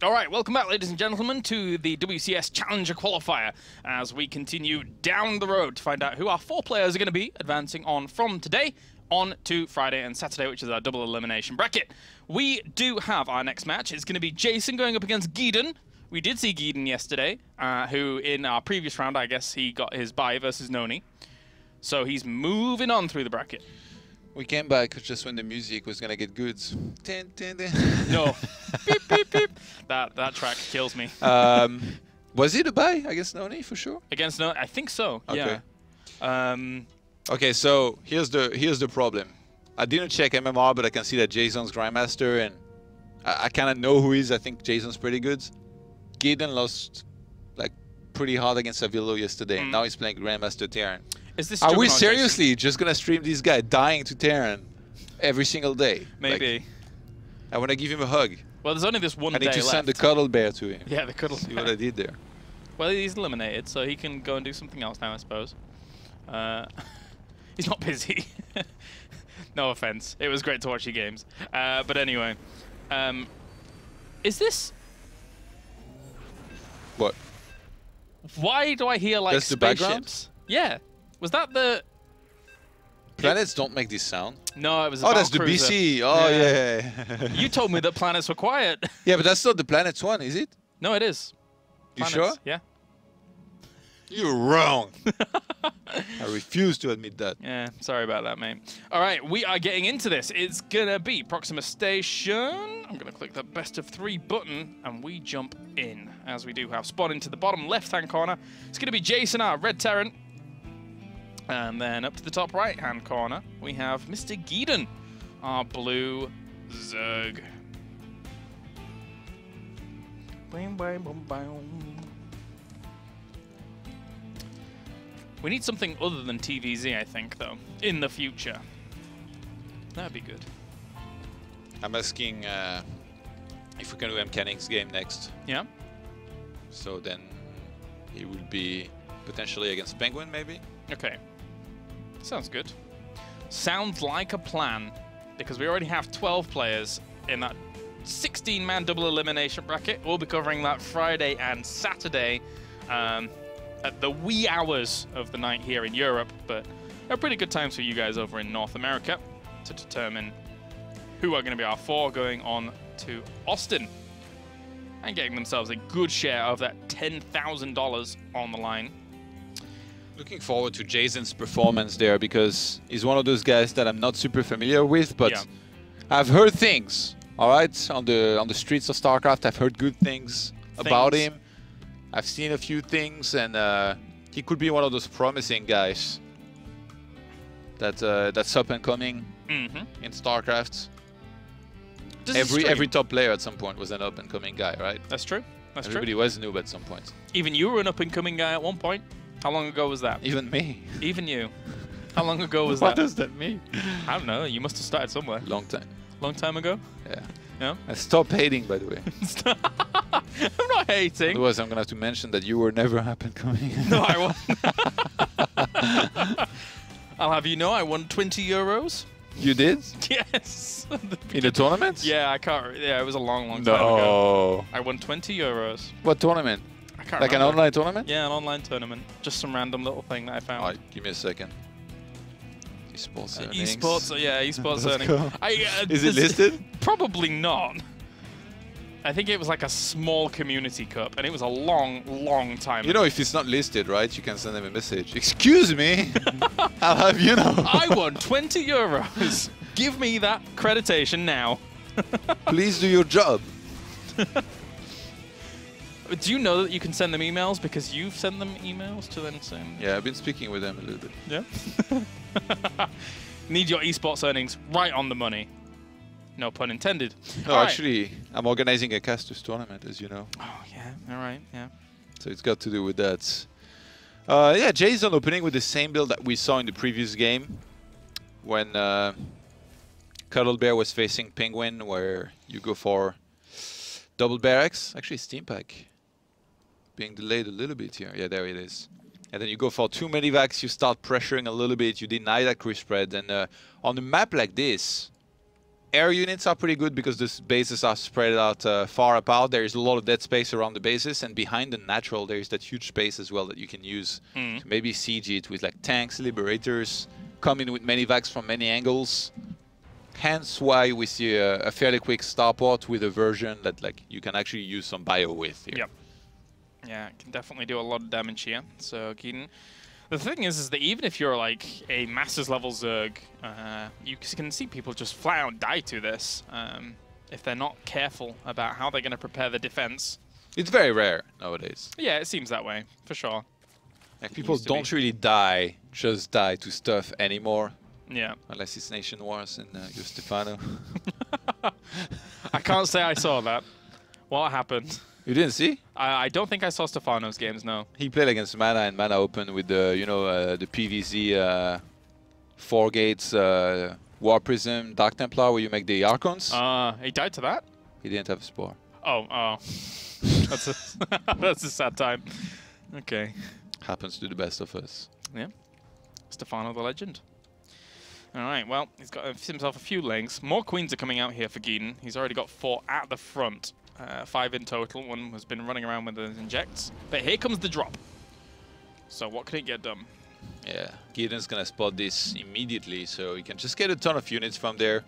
All right, welcome back, ladies and gentlemen, to the WCS Challenger Qualifier as we continue down the road to find out who our 4 players are going to be advancing on from today on to Friday and Saturday, which is our double elimination bracket. We do have our next match. It's going to be Jason going up against Geeden. We did see Geeden yesterday, who in our previous round, I guess he got his bye versus Noni. So he's moving on through the bracket. We came back just when the music was gonna get good. No. Beep, beep, beep. That track kills me. Was it a bye? I guess Noni for sure. Against Noni, I think so. Okay. Yeah. Okay, so here's the problem. I didn't check MMR, but I can see that Jason's Grandmaster, and I kind of know who he is. I think Jason's pretty good. Geeden lost like pretty hard against Avillo yesterday. And now he's playing Grandmaster Terran. Is this Are we seriously just gonna stream this guy dying to Terran every single day? Maybe. Like, I want to give him a hug. Well, there's only this one day I need to left. send the cuddle bear to him. Yeah, the cuddle bear. See what I did there. Well, he's eliminated, so he can go and do something else now, I suppose. He's not busy. No offense. It was great to watch your games. But anyway, is this... What? Why do I hear like That's the spaceships? background? Yeah. Was that the... Planets don't make this sound. No, it was a Oh, that's the Valcruiser. BC. Oh, yeah. You told me that planets were quiet. Yeah, but that's not the Planets one, is it? No, it is. You Planets, sure? Yeah. You're wrong. I refuse to admit that. Yeah, sorry about that, mate. All right, we are getting into this. It's going to be Proxima Station. I'm going to click the best of 3 button, and we jump in, as we do have spawn into the bottom left-hand corner. It's going to be Jason, our red Terran. And then up to the top right-hand corner, we have Mr. Geeden, our blue Zerg. Boom, boom, boom, boom. We need something other than TVZ, I think, though, in the future. That'd be good. I'm asking if we can do mechanics game next. Yeah? So then he will be potentially against Penguin, maybe? Okay. Sounds good. Sounds like a plan, because we already have 12 players in that 16-man double elimination bracket. We'll be covering that Friday and Saturday at the wee hours of the night here in Europe, but they're pretty good times for you guys over in North America to determine who are going to be our 4 going on to Austin and getting themselves a good share of that $10,000 on the line. Looking forward to Jason's performance there, because he's one of those guys that I'm not super familiar with, but yeah. I've heard things, all right, on the streets of StarCraft. I've heard good things about him. I've seen a few things, and he could be one of those promising guys that's up and coming in StarCraft. Every top player at some point was an up and coming guy, right? That's true. That's Everybody true. was noob at some point. Even you were an up and coming guy at one point. How long ago was that? Even me. Even you. How long ago was What that? does that mean? I don't know. You must have started somewhere. Long time. Long time ago? Yeah. Yeah? I stopped hating, by the way. I'm not hating. Otherwise, I'm going to have to mention that you were never up and coming. No, I wasn't. I'll have you know I won 20 euros. You did? Yes. In a tournament? Yeah, I can't. Yeah, it was a long time ago. No. I won 20 euros. What tournament? I can't like remember. an online tournament? Yeah, an online tournament. Just some random little thing that I found. Alright, give me a second. Esports earnings. Esports, yeah, esports Let's earnings. go. Is it listed? Probably not. I think it was like a small community cup, and it was a long time You know, if it's not listed, right, you can send them a message. Excuse me, I'll have you know. I won 20 euros. Give me that accreditation now. Please do your job. Do you know that you can send them emails because you've sent them emails to them saying... Yeah, I've been speaking with them a little bit. Yeah? Need your esports earnings right on the money. No pun intended. No, actually, I'm organizing a casters tournament, as you know. Oh, yeah. All right, yeah. So it's got to do with that. Yeah, Jason opening with the same build that we saw in the previous game when Cuddle Bear was facing Penguin, where you go for double barracks. Actually, Steam Pack being delayed a little bit here. Yeah, there it is. And then you go for 2 medivacs, you start pressuring a little bit, you deny that crew spread, and on a map like this, air units are pretty good because the bases are spread out far apart. There is a lot of dead space around the bases, and behind the natural, there is that huge space as well that you can use to maybe siege it with like tanks, liberators, come in with many vacs from many angles. Hence why we see a fairly quick starport with a version that like you can actually use some bio with here. Yep. Yeah, it can definitely do a lot of damage here. So Geeden. The thing is that even if you're like a Masters level Zerg, you can see people just flat out die to this if they're not careful about how they're going to prepare the defense. It's very rare nowadays. Yeah, it seems that way, for sure. Like, people don't really die to stuff anymore. Yeah. Unless it's Nation Wars and you're Stefano. I can't say I saw that. What happened? You didn't see? I don't think I saw Stefano's games, no. He played against Mana and Mana Open with the, you know, the PVZ 4 gates War Prism Dark Templar where you make the Archons. He died to that? He didn't have a Spore. Oh. That's a sad time. Okay. Happens to the best of us. Yeah. Stefano the legend. All right, well, he's got himself a few lanes. More queens are coming out here for Geeden. He's already got 4 at the front. 5 in total. One has been running around with his injects. But here comes the drop. So what can it get done? Yeah, Geeden's gonna spot this immediately, so he can just get a ton of units from there.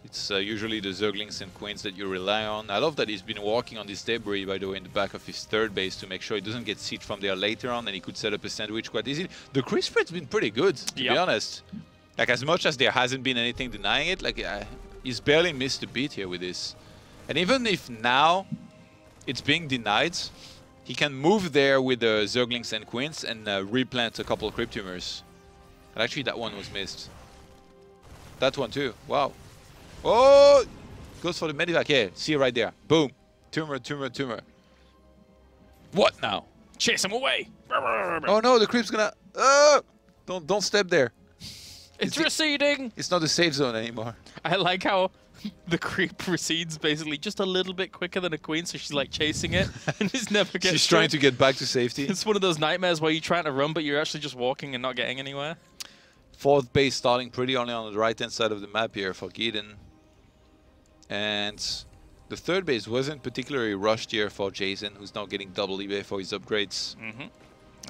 It's usually the Zerglings and Queens that you rely on. I love that he's been walking on this debris, by the way, in the back of his third base to make sure he doesn't get sieged from there later on, and he could set up a sandwich quite easily. The creep spread's been pretty good, to be honest. Like, as much as there hasn't been anything denying it, like, he's barely missed a beat here with this. And even if now it's being denied, he can move there with the Zerglings and Queens and replant a couple of Crypt Tumors. And actually, that one was missed. That one too. Wow. Oh! Goes for the Medivac. Yeah, see right there. Boom. Tumor, tumor, tumor. What now? Chase him away. Oh no, the creep's gonna... Don't step there. It's receding. It's not a safe zone anymore. I like how the creep recedes basically just a little bit quicker than a queen, so she's like chasing it and just never gets. She's trying to get back to safety. It's one of those nightmares where you're trying to run, but you're actually just walking and not getting anywhere. 4th base starting pretty only on the right-hand side of the map here for Geeden. And the 3rd base wasn't particularly rushed here for Jason, who's now getting double eBay for his upgrades.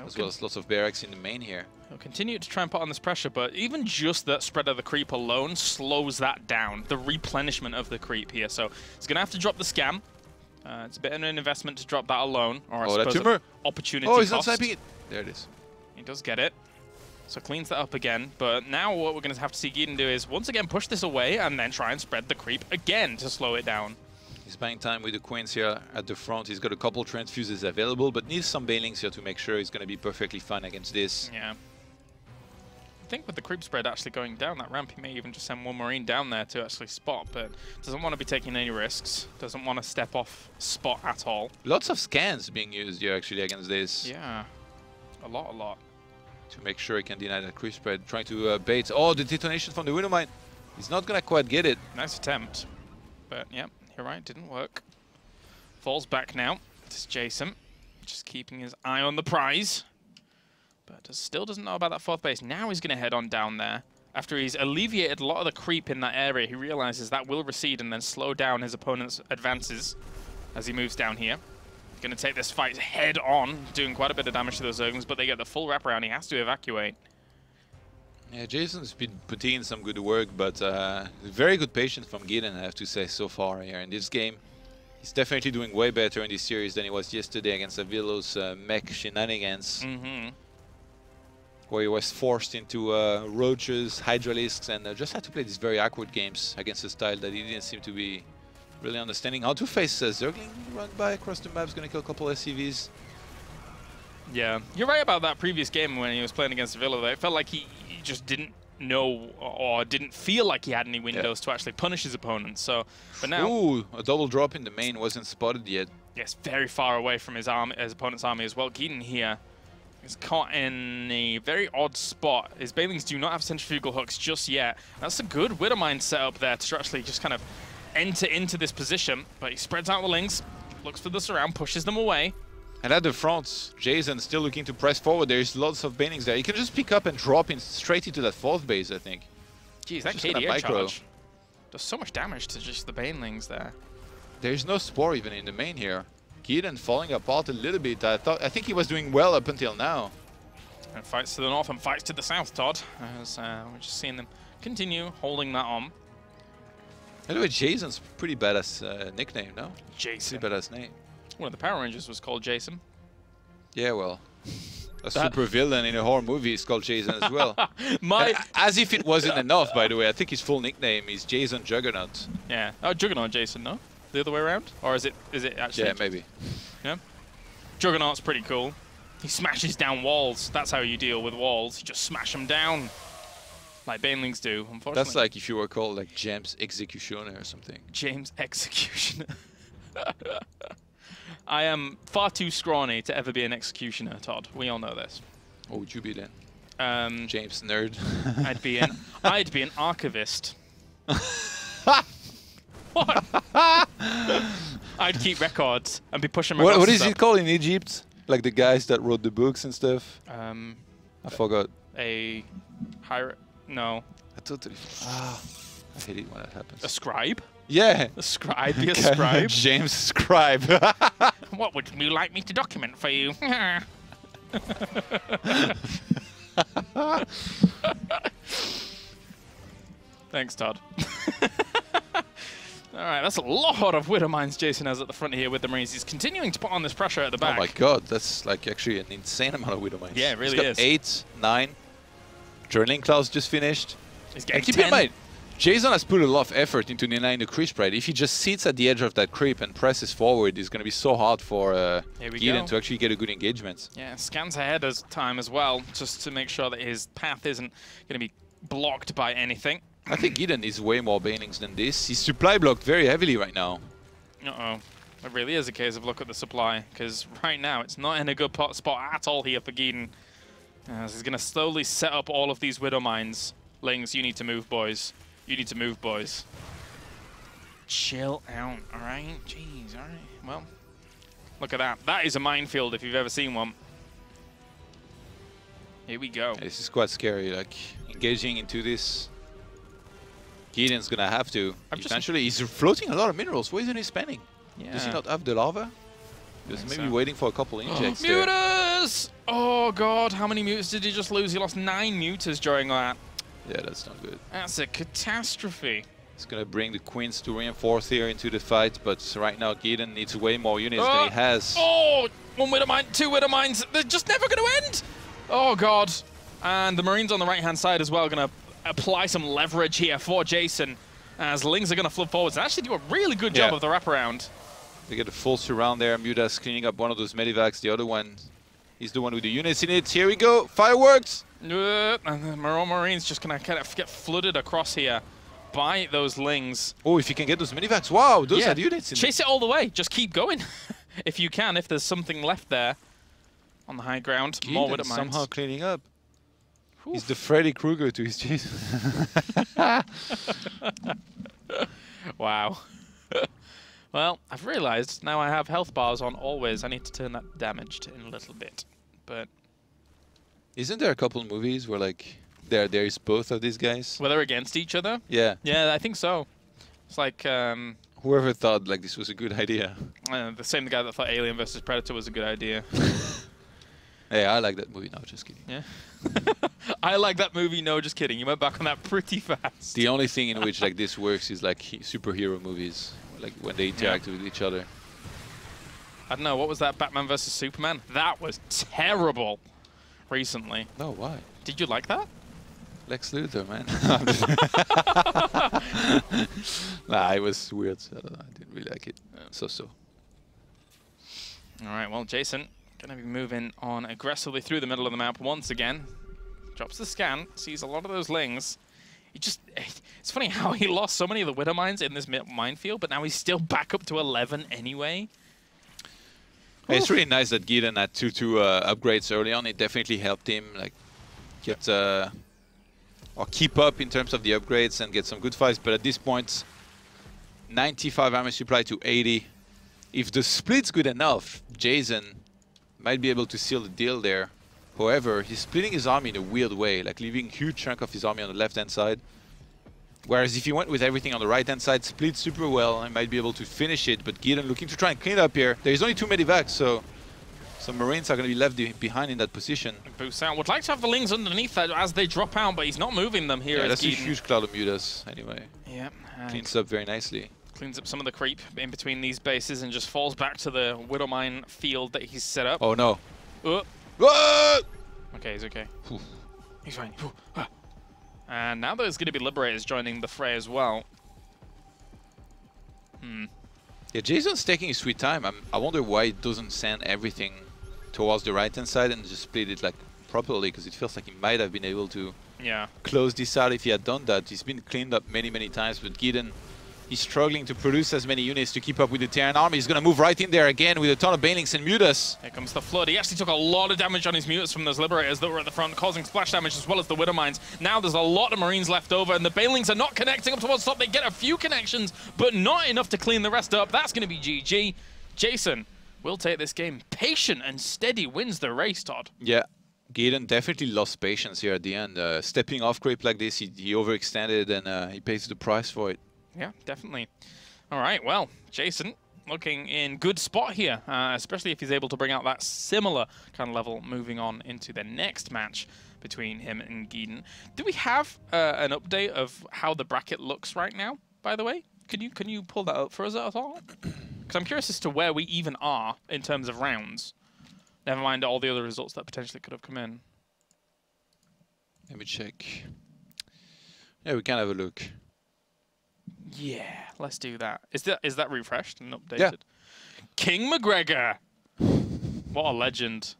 As well as lots of barracks in the main here. He'll continue to try and put on this pressure, but even just that spread of the creep alone slows that down, the replenishment of the creep here. So he's going to have to drop the scam. It's a bit of an investment to drop that alone, or I suppose an opportunity cost. Oh, he's not sniping it. There it is. He does get it. So cleans that up again. But now what we're going to have to see Geeden do is once again push this away and then try and spread the creep again to slow it down. He's buying time with the Queens here at the front. He's got a couple transfuses available, but needs some Banelings here to make sure he's going to be perfectly fine against this. Yeah. I think with the creep spread actually going down that ramp, he may even just send one Marine down there to actually spot, but doesn't want to be taking any risks. Doesn't want to step off spot at all. Lots of scans being used here actually against this. Yeah. A lot. To make sure he can deny that creep spread. Trying to bait. Oh, the detonation from the window mine. He's not going to quite get it. Nice attempt. But yeah. You're right, didn't work. Falls back now. This is Jason, just keeping his eye on the prize. But still doesn't know about that 4th base. Now he's going to head on down there. After he's alleviated a lot of the creep in that area, he realizes that will recede and then slow down his opponent's advances as he moves down here. Going to take this fight head on, doing quite a bit of damage to those Zerglings, but they get the full wraparound. He has to evacuate. Yeah, Jason's been putting in some good work, but very good patience from Geeden, I have to say, so far here in this game. He's definitely doing way better in this series than he was yesterday against Avilo's mech shenanigans. Where he was forced into roaches, hydralisks, and just had to play these very awkward games against a style that he didn't seem to be really understanding how to face. Zergling run by across the map, is going to kill a couple SCVs. Yeah, you're right about that previous game when he was playing against Avilo. It felt like he just didn't know or didn't feel like he had any windows to actually punish his opponents. So, but now, ooh, a double drop in the main wasn't spotted yet. Yes, very far away from his opponent's army as well. Geeden here is caught in a very odd spot. His Banelings do not have centrifugal hooks just yet. That's a good Widowmine setup there to actually just kind of enter into this position. But he spreads out the links, looks for the surround, pushes them away. And at the front, Jason still looking to press forward. There's lots of Banelings there. He can just pick up and drop in straight into that 4th base, I think. Jeez, that KDA charge. Does so much damage to just the Banelings there. There's no Spore even in the main here. Geeden falling apart a little bit. I think he was doing well up until now. And fights to the north and fights to the south, Todd. As we're just seeing them continue holding that on. Anyway, Jason's pretty badass nickname, no? Jason. Pretty badass name. One of the Power Rangers was called Jason. Yeah, well, a super villain in a horror movie is called Jason as well. As if it wasn't enough, by the way. I think his full nickname is Jason Juggernaut. Yeah. Oh, Juggernaut Jason, no? The other way around? Or is it actually? Yeah, maybe. Yeah. Juggernaut's pretty cool. He smashes down walls. That's how you deal with walls. You just smash them down. Like Banelings do, unfortunately. That's like if you were called like James Executioner or something. James Executioner. I am far too scrawny to ever be an executioner, Todd. We all know this. What would you be then? James Nerd. I'd be an archivist. What? I'd keep records and be pushing my What is it called in Egypt? Like the guys that wrote the books and stuff? I forgot. No. I totally. I hate it when that happens. A scribe? Yeah. A scribe? Be a scribe? James Scribe. What would you like me to document for you? Thanks, Todd. Alright, that's a lot of Widow Mines Jason has at the front here with the Marines. He's continuing to put on this pressure at the back. Oh my god, that's like actually an insane amount of Widow Mines. Yeah, it really He's got is. 8, 9. Drilling Claws just finished. He's getting keep 10. in mind, Jason has put a lot of effort into denying the creep spread. If he just sits at the edge of that creep and presses forward, it's going to be so hard for Geeden to actually get a good engagement. Yeah, scans ahead as time as well, just to make sure that his path isn't going to be blocked by anything. I think Geeden is way more Banelings than this. He's supply blocked very heavily right now. Uh-oh. It really is a case of look at the supply, because right now it's not in a good spot at all here for Geeden. As he's going to slowly set up all of these Widow Mines. Lings, you need to move, boys. You need to move, boys. Chill out, alright? Jeez, alright. Well, look at that. That is a minefield if you've ever seen one. Here we go. This is quite scary, like, engaging into this. Geeden's gonna have to. Eventually, he's floating a lot of minerals. What isn't he spending? Yeah. Does he not have the lava? He's maybe waiting for a couple injects there. Mutas! Oh god, how many mutas did he just lose? He lost 9 mutas during that. Yeah, that's not good. That's a catastrophe. It's gonna bring the Queens to reinforce here into the fight, but right now Geeden needs way more units than he has. Oh! 1 Widow Mine, 2 Widow Mines. They're just never gonna end! Oh god. And the Marines on the right-hand side as well gonna apply some leverage here for Jason, as Lings are gonna flood forwards and actually do a really good job of the wraparound. They get a full surround there. Mutas cleaning up one of those medivacs. The other one, he's the one with the units in it. Here we go. Fireworks! And the Marines just gonna kind of get flooded across here by those Lings. Oh, if you can get those medivacs. Wow, those are the units. Chase it all the way. Just keep going. If you can, if there's something left there on the high ground. More Widow Mines. Somehow cleaning up. Oof. He's the Freddy Krueger to his Jason. Wow. Well, I've realized now I have health bars on always. I need to turn that damaged in a little bit. But isn't there a couple of movies where like there is both of these guys? Where they're against each other? Yeah. Yeah, I think so. It's like whoever thought like this was a good idea. The same guy that thought Alien vs Predator was a good idea. Hey, I like that movie. No, just kidding. Yeah. I like that movie. No, just kidding. You went back on that pretty fast. The only thing in which like this works is like superhero movies. Like when they interact with each other. I don't know, what was that, Batman vs Superman? That was terrible recently. No, why? Did you like that? Lex Luthor, man. Nah, it was weird. I don't know, I didn't really like it. So. Alright, well, Jason gonna be moving on aggressively through the middle of the map once again. Drops the scan, sees a lot of those Lings. It's funny how he lost so many of the Widow Mines in this minefield, but now he's still back up to 11 anyway. It's really nice that Geeden had two upgrades early on. It definitely helped him like get or keep up in terms of the upgrades and get some good fights. But at this point, 95 army supply to 80. If the split's good enough, Jason might be able to seal the deal there. However, he's splitting his army in a weird way, like leaving a huge chunk of his army on the left-hand side. Whereas if he went with everything on the right-hand side, split super well, and might be able to finish it. But Geeden looking to try and clean up here. There's only 2 medivacs, so some Marines are going to be left behind in that position. Boost out. Would like to have the Lings underneath that as they drop out, but he's not moving them here. Yeah, that's Geeden. a huge cloud of mutas anyway. Yeah. Cleans up very nicely. Cleans up some of the creep in between these bases and just falls back to the Widowmine field that he's set up. Oh no. Oh. Okay, he's okay. He's fine. And now there's going to be Liberators joining the fray as well. Yeah, Jason's taking his sweet time. I wonder why he doesn't send everything towards the right-hand side and just split it like properly, because it feels like he might have been able to close this out if he had done that. He's been cleaned up many, many times, but Geeden, he's struggling to produce as many units to keep up with the Terran army. He's going to move right in there again with a ton of Banelings and Mutas. Here comes the Flood. He actually took a lot of damage on his Mutas from those Liberators that were at the front, causing splash damage as well as the Widowmines. Now there's a lot of Marines left over, and the Banelings are not connecting up towards top. They get a few connections, but not enough to clean the rest up. That's going to be GG. Jason will take this game. Patient and steady wins the race, Todd. Yeah. Geeden definitely lost patience here at the end. Stepping off creep like this, he overextended, and he pays the price for it. Yeah, definitely. All right, well, Jason looking in good spot here, especially if he's able to bring out that similar kind of level moving on into the next match between him and Geeden. Do we have an update of how the bracket looks right now, by the way? Can you pull that up for us at all? Because I'm curious as to where we even are in terms of rounds. Never mind all the other results that potentially could have come in. Let me check. Yeah, we can have a look. Yeah, let's do that. Is that refreshed and updated? Yeah. King McGregor. What a legend.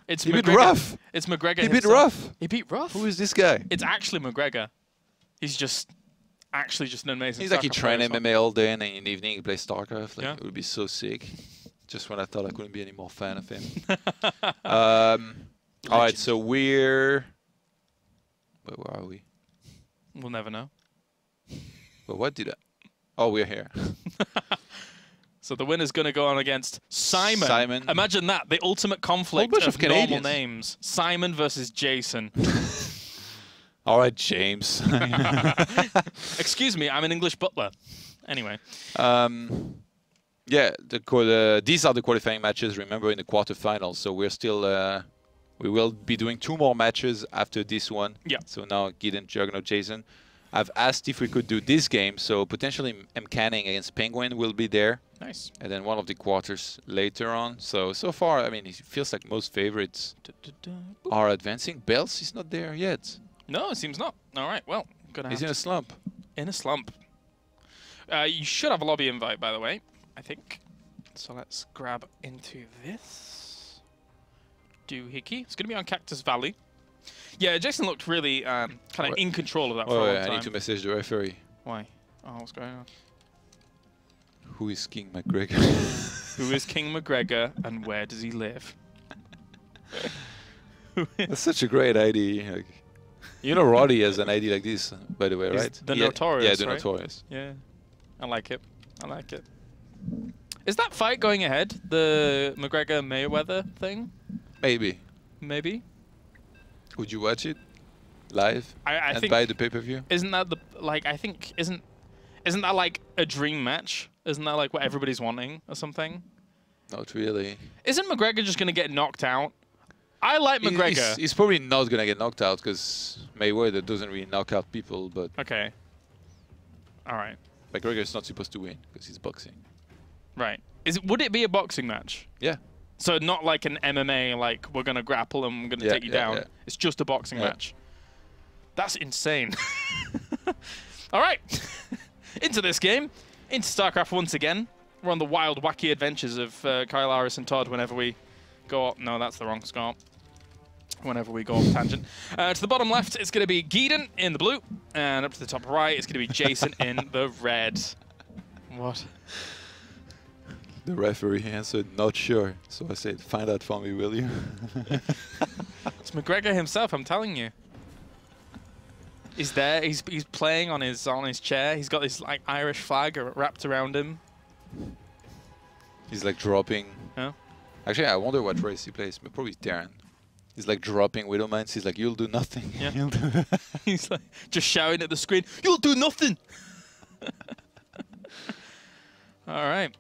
It's he McGregor. beat Ruff. It's McGregor. He beat Ruff. He beat Ruff. Who is this guy? It's actually McGregor. He's actually just an amazing. He's like he trained player, MMA all day, and in the evening he plays StarCraft. Like, yeah. It would be so sick. Just when I thought I couldn't be any more fan of him. All right, so where are we? We'll never know. Well, what did I... Oh, we're here. So the winner's going to go on against Simon. Simon. Imagine that, the ultimate conflict of normal names. Simon versus Jason. All right, James. Excuse me, I'm an English butler. Anyway. Yeah, these are the qualifying matches, remember, in the quarterfinals. So we're still... we will be doing 2 more matches after this one. Yeah. So now Geeden, Juggernaut, Jason. I've asked if we could do this game, so potentially M. Canning against Penguin will be there. Nice. And then one of the quarters later on. So far, I mean, it feels like most favorites are advancing. Bells is not there yet. No, it seems not. All right, well, he's in a slump. In a slump. You should have a lobby invite, by the way, I think. So let's grab into this. Doohickey. It's going to be on Cactus Valley. Yeah, Jason looked really kind of in control of that for a long time. I need to message the referee. Why? Oh, what's going on? Who is King McGregor? Who is King McGregor and where does he live? That's such a great ID. Like, you know Roddy has an ID like this, by the way, right? The Notorious, Yeah, the right? Notorious. Yeah, I like it. I like it. Is that fight going ahead? The McGregor-Mayweather thing? Maybe. Maybe? Would you watch it live I and think buy the pay-per-view? Isn't that I think isn't that like a dream match? Isn't that like what everybody's wanting or something? Not really. Isn't McGregor just gonna get knocked out? I like McGregor. He's probably not gonna get knocked out because Mayweather doesn't really knock out people, but okay. All right. McGregor is not supposed to win because he's boxing. Right. Would it be a boxing match? Yeah. So not like an MMA, like we're going to grapple and we're going to take you down. Yeah. It's just a boxing match. That's insane. All right. Into this game. Into StarCraft once again. We're on the wild, wacky adventures of Kyle Harris and Todd whenever we go up. No, that's the wrong score. Whenever we go off tangent. To the bottom left, it's going to be Geeden in the blue. And up to the top right, it's going to be Jason in the red. What? The referee answered, not sure. So I said, find out for me, will you? It's McGregor himself, I'm telling you. He's there, he's playing on his chair. He's got this like Irish flag wrapped around him. He's like dropping. Yeah. Actually, I wonder what race he plays. Probably Terran. He's like dropping Widow Mines. He's like, you'll do nothing. Yeah. You'll do He's like just shouting at the screen, "You'll do nothing." All right.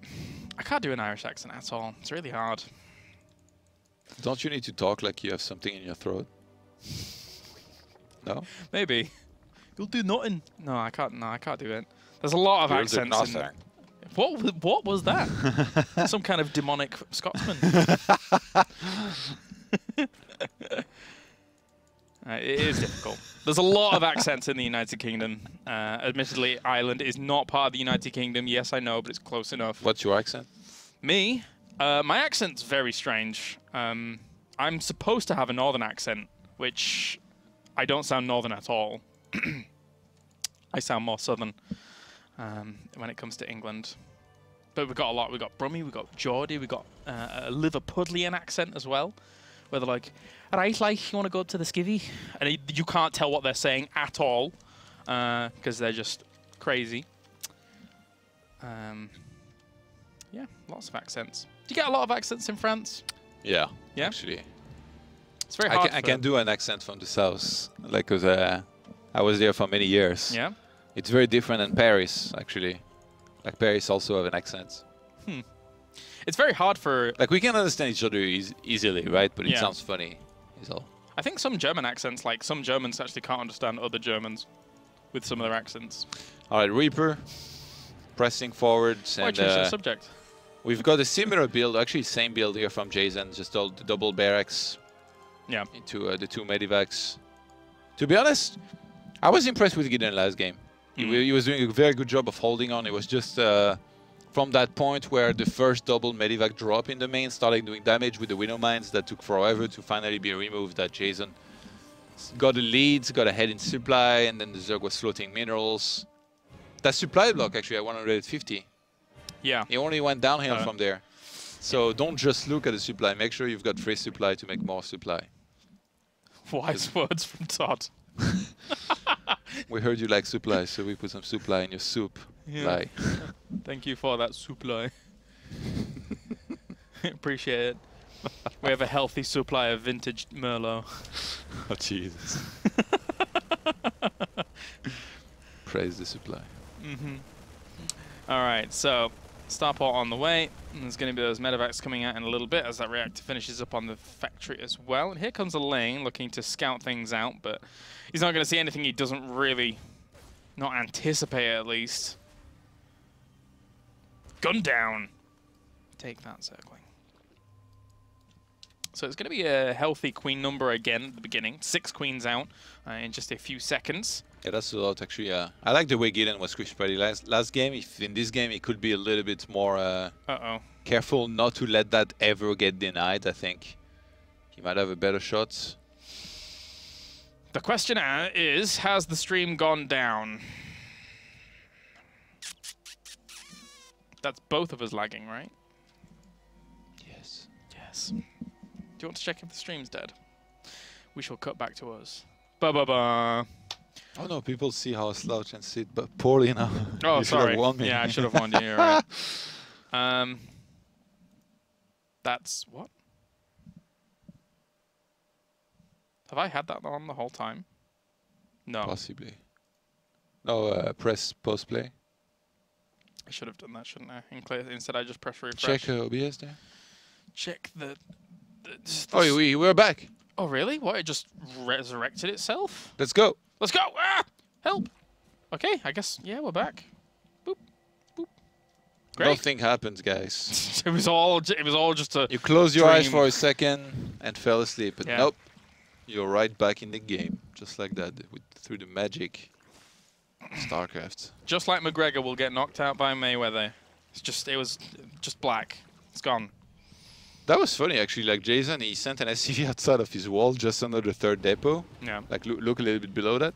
I can't do an Irish accent at all. It's really hard. Don't you need to talk like you have something in your throat? No? Maybe. You'll do nothing. No, I can't. No, I can't do it. There's a lot of accents. You'll do nothing. What was that? Some kind of demonic Scotsman. It is difficult. There's a lot of accents in the United Kingdom. Admittedly, Ireland is not part of the United Kingdom. Yes, I know, but it's close enough. What's your accent? Me? My accent's very strange. I'm supposed to have a northern accent, which I don't sound northern at all. I sound more southern when it comes to England. But we've got a lot. We've got Brummie, we've got Geordie, we've got a Liverpudlian accent as well, where they're like, "All right, like, you want to go up to the skivvy?" And you can't tell what they're saying at all because they're just crazy. Yeah, lots of accents. Do you get a lot of accents in France? Yeah, yeah? Actually. It's very hard. I can do an accent from the south, like, because I was there for many years. Yeah? It's very different than Paris, actually. Like, Paris also have an accent. It's very hard for... Like, we can understand each other easily, right? But it sounds funny, is all. I think some German accents, like, some Germans actually can't understand other Germans with some of their accents. All right, Reaper, pressing forwards. Why change the subject? We've got a similar build, actually same build here from Jason, just all the double barracks into the two medivacs. To be honest, I was impressed with Geeden last game. He was doing a very good job of holding on. It was just from that point where the first double medivac drop in the main started doing damage with the Widow Mines that took forever to finally be removed, that Jason got a lead, got ahead in supply, and then the Zerg was floating minerals. That supply block actually at 150. Yeah. It only went downhill from there. So don't just look at the supply. Make sure you've got free supply to make more supply. Wise words from Todd. We heard you like supply, so we put some supply in your soup. Yeah. Thank you for that supply. Appreciate it. We have a healthy supply of vintage Merlot. Oh, Jesus. Praise the supply. All right, so starport on the way. And there's going to be those medevacs coming out in a little bit as that reactor finishes up on the factory as well. And here comes a lane looking to scout things out, but he's not going to see anything he doesn't really, not anticipate at least. Gun down. Take that, circling. So it's going to be a healthy queen number again at the beginning. 6 queens out in just a few seconds. Yeah, that's a lot, actually. I like the way Geeden was crisp ready last game. If in this game he could be a little bit more careful not to let that ever get denied, I think he might have a better shot. The question is, has the stream gone down? That's both of us lagging, right? Yes. Yes. Do you want to check if the stream's dead? We shall cut back to us. Ba-ba-ba. Oh no, people see how I slouch and sit but poorly now. Oh, you sorry. Should have won me. Yeah, I should have won you, you're right. That's what? Have I had that on the whole time? No. Possibly. No, press post play. I should have done that, shouldn't I? Instead, I just press refresh. Check OBS there. Check the oh, we're back. Oh, really? What? It just resurrected itself? Let's go. Let's go! Ah! Help! Okay, I guess, yeah, we're back. Boop. Boop. Great. Nothing happens, guys. It was all just a You close your dream. eyes for a second and fell asleep. But nope. You're right back in the game. Just like that. Through the magic of StarCraft. Just like McGregor will get knocked out by Mayweather. It was just black. It's gone. That was funny, actually. Like, Jason, he sent an SCV outside of his wall just under the 3rd depot. Yeah. Like, look a little bit below that.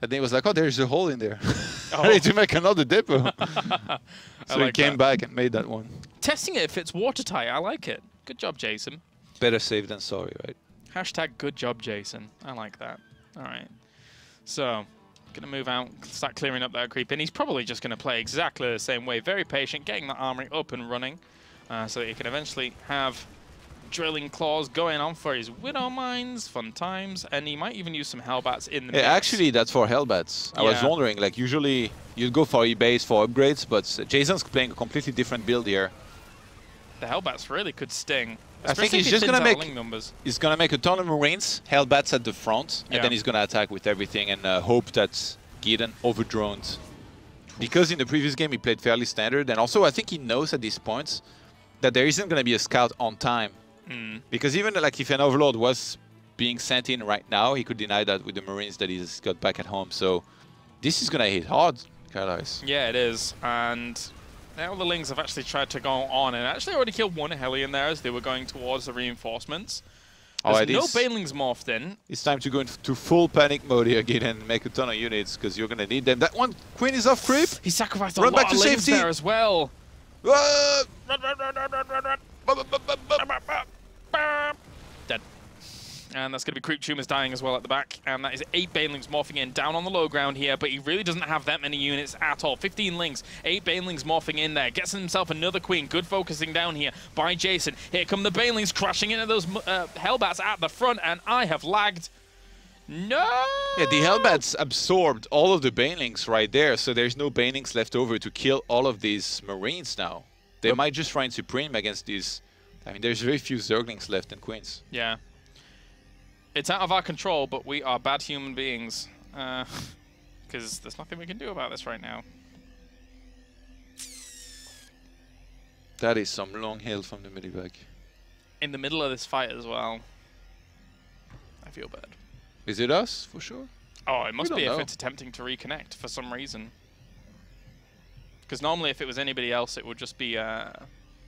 And then he was like, oh, there's a hole in there. I need to make another depot. So he came back and made that one. Testing it if it's watertight. I like it. Good job, Jason. Better safe than sorry, right? Hashtag good job, Jason. I like that. All right. So, going to move out, start clearing up that creep. And he's probably just going to play exactly the same way. Very patient, getting the armory up and running. So that you can eventually have drilling claws going on for his Widow Mines. Fun times. And he might even use some Hellbats in the mix. Actually, that's for Hellbats. I was wondering, like, usually you'd go for E-base for upgrades, but Jason's playing a completely different build here. The Hellbats really could sting. I think he's just gonna make a ton of Marines, Hellbats at the front, and then he's gonna attack with everything and hope that Geeden overdrones. Because in the previous game he played fairly standard, and also I think he knows at these points that there isn't gonna be a scout on time. Because even like if an Overlord was being sent in right now, he could deny that with the Marines that he's got back at home. So this is gonna hit hard, Carlisle. Yeah, it is, and now the Lings have actually tried to go on and actually already killed one Heli in there as they were going towards the reinforcements. There's no Banelings morphed in. It's time to go into full panic mode here again and make a ton of units because you're going to need them. That one Queen is off creep. He sacrificed a lot of Lings there as well. Run! Dead. And that's going to be Creep Tumors dying as well at the back. And that is 8 Banelings morphing in down on the low ground here, but he really doesn't have that many units at all. 15 Lings, 8 Banelings morphing in there. Gets himself another Queen. Good focusing down here by Jason. Here come the Banelings crashing into those Hellbats at the front, and I have lagged. No! Yeah, the Hellbats absorbed all of the Banelings right there, so there's no Banelings left over to kill all of these Marines now. They might just reign supreme against these. I mean, there's very few Zerglings left and Queens. Yeah. It's out of our control, but we are bad human beings. Because there's nothing we can do about this right now. That is some long hail from the Medivac. In the middle of this fight as well. I feel bad. Is it us, for sure? Oh, it must be if it's attempting to reconnect for some reason. Because normally if it was anybody else, it would just be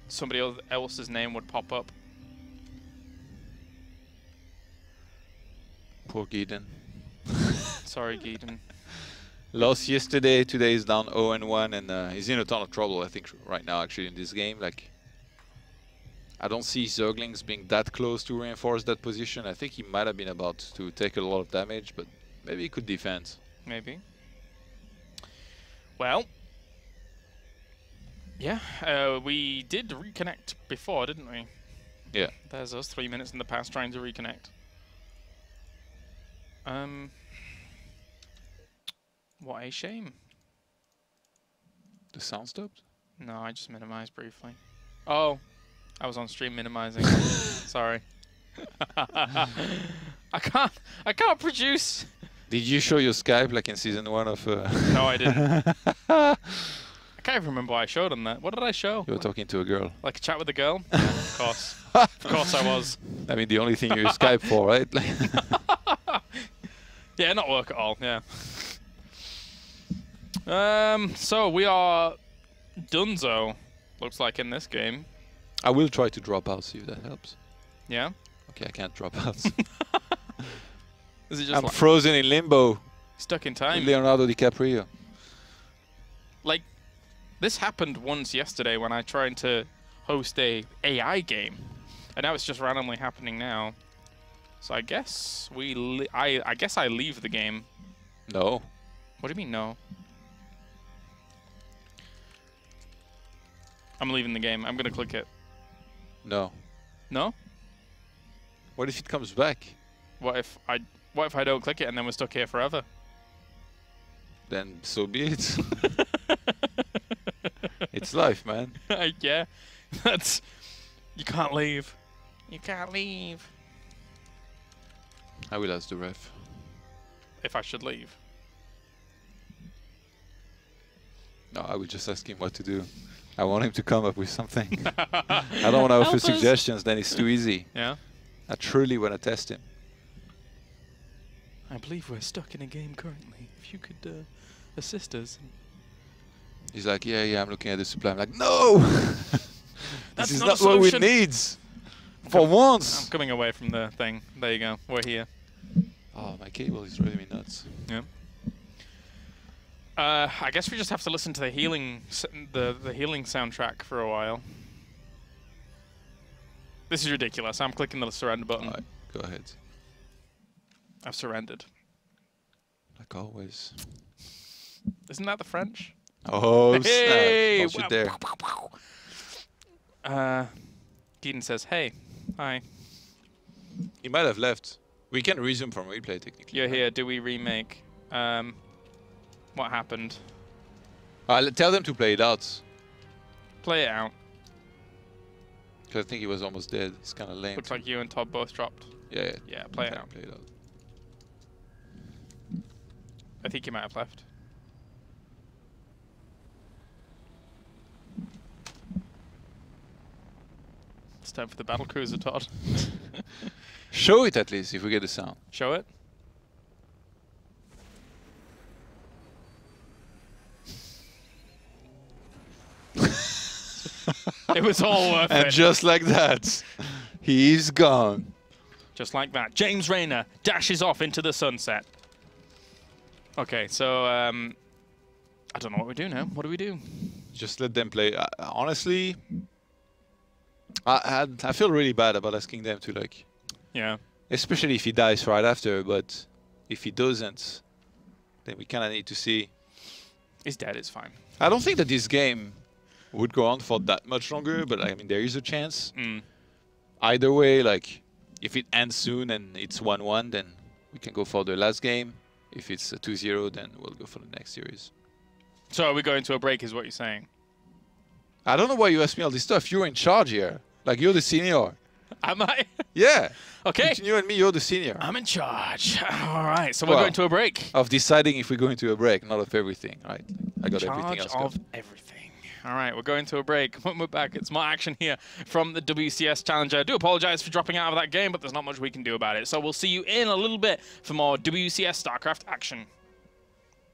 somebody else's name would pop up. Poor Geeden. Sorry, Geeden. Lost yesterday, today is down 0-1, and he's in a ton of trouble, I think, right now, actually, in this game. Like, I don't see Zerglings being that close to reinforce that position. I think he might have been about to take a lot of damage, but maybe he could defend. Maybe. Well, yeah, we did reconnect before, didn't we? Yeah. There's us 3 minutes in the past trying to reconnect. What a shame. The sound stopped? No, I just minimized briefly. Oh, I was on stream minimizing. Sorry. I can't produce. Did you show your Skype like in season 1 of? No, I didn't. I can't even remember what I showed on that. What did I show? You were talking to a girl. Like a chat with a girl? Yeah, of course. Of course I was. I mean, the only thing you use Skype for, right? Yeah, not work at all, yeah. So we are donezo, looks like, in this game. I will try to drop out, see if that helps. Yeah? Okay, I can't drop out. Is it just I'm frozen in limbo. Stuck in time. Leonardo DiCaprio. Like, this happened once yesterday when I tried to host a AI game. And now it's just randomly happening now. So I guess I guess I leave the game. No. What do you mean no? I'm leaving the game. I'm gonna click it. No. No? What if it comes back? What if I don't click it and then we're stuck here forever? Then so be it. It's life, man. Yeah. That's you can't leave. You can't leave. I will ask the ref. If I should leave. No, I will just ask him what to do. I want him to come up with something. I don't want to offer suggestions, then it's too easy. Yeah? I truly want to test him. I believe we're stuck in a game currently. If you could assist us. He's like, yeah, I'm looking at the supply. I'm like, no! This is not what we need! For once! I'm coming away from the thing. There you go. We're here. Oh, my cable is driving me nuts. Yeah. I guess we just have to listen to the healing soundtrack for a while. This is ridiculous. I'm clicking the surrender button. Alright, go ahead. I've surrendered. Like always. Isn't that the French? Oh, hey! snap. Hold you there. Geeden says, hey, Hi. He might have left. We can resume from replay, technically. You're here. Do we remake? What happened? Tell them to play it out. Play it out. Because I think he was almost dead. It's kind of lame. Looks like you and Todd both dropped. Yeah. Yeah, play it out. Play it out. I think you might have left. It's time for the battle cruiser, Todd. Show it at least if we get the sound. Show it. It was all worth it. And just like that, he's gone. Just like that. James Rayner dashes off into the sunset. Okay, so I don't know what we do now. What do we do? Just let them play. Honestly, I feel really bad about asking them to, like... Yeah. Especially if he dies right after, but if he doesn't, then we kind of need to see. He's dead, it's fine. I don't think that this game would go on for that much longer, but I mean, there is a chance. Either way, like, if it ends soon and it's 1-1, then we can go for the last game. If it's a 2-0, then we'll go for the next series. So are we going to a break, is what you're saying? I don't know why you ask me all this stuff. You're in charge here. Like, you're the senior. Am I? Yeah. Okay. Between you and me, you're the senior. I'm in charge. All right, so we're going to a break. Of deciding if we're going to a break, not of everything, right? I got everything else Charge of everything. All right, we're going to a break. When we're back, it's more action here from the WCS Challenger. I do apologize for dropping out of that game, but there's not much we can do about it. So we'll see you in a little bit for more WCS StarCraft action.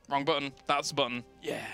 Wrong button. That's the button. Yeah.